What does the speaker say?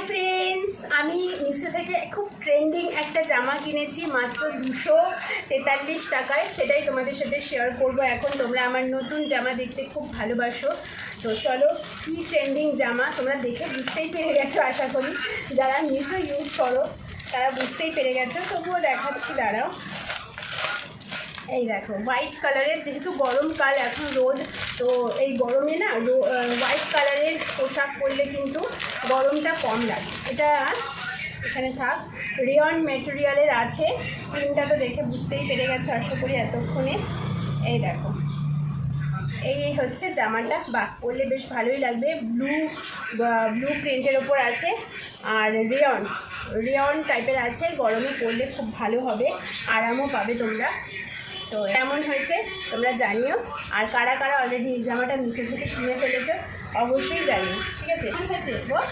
Friends, আমি মিশো থেকে খুব ট্রেন্ডিং একটা জামা কিনেছি মাত্র 243 টাকায়। সেটাই তোমাদের সাথে শেয়ার করব। এখন তোমরা আমার নতুন জামা দেখতে খুব ভালোবাসো, তো চলো কি ট্রেন্ডিং জামা তোমরা দেখে বুঝতেই পেরে গেছো। আশা করি যারা মিশো ইউজ করো তারা বুঝতেই পেরে গেছো, তবুও দেখাচ্ছি, দাঁড়াও। এই দেখো, হোয়াইট কালারের, যেহেতু গরমকাল এখন রোদ, তো এই গরমে না হোয়াইট কালারের পোশাক পরলে কিন্তু গরমটা কম লাগে। এটা এখানে থাক, রেয়ন মেটেরিয়ালের আছে। প্রিন্টটা তো দেখে বুঝতেই পেরে গেছো আশা করি এতক্ষণে। এই দেখো, এই হচ্ছে জামাটা, বাহ পরলে বেশ ভালোই লাগবে। ব্লু প্রিন্টের ওপর আছে, আর রেয়ন টাইপের আছে। গরমে পরলে খুব ভালো হবে, আরামও পাবে তোমরা। তো এমন হয়েছে তোমরা জানিও, আর কারা কারা অলরেডি এই জামাটা মিশো থেকে কিনে ফেলেছো অবশ্যই জানিও, ঠিক আছে? ঠিক আছে বল।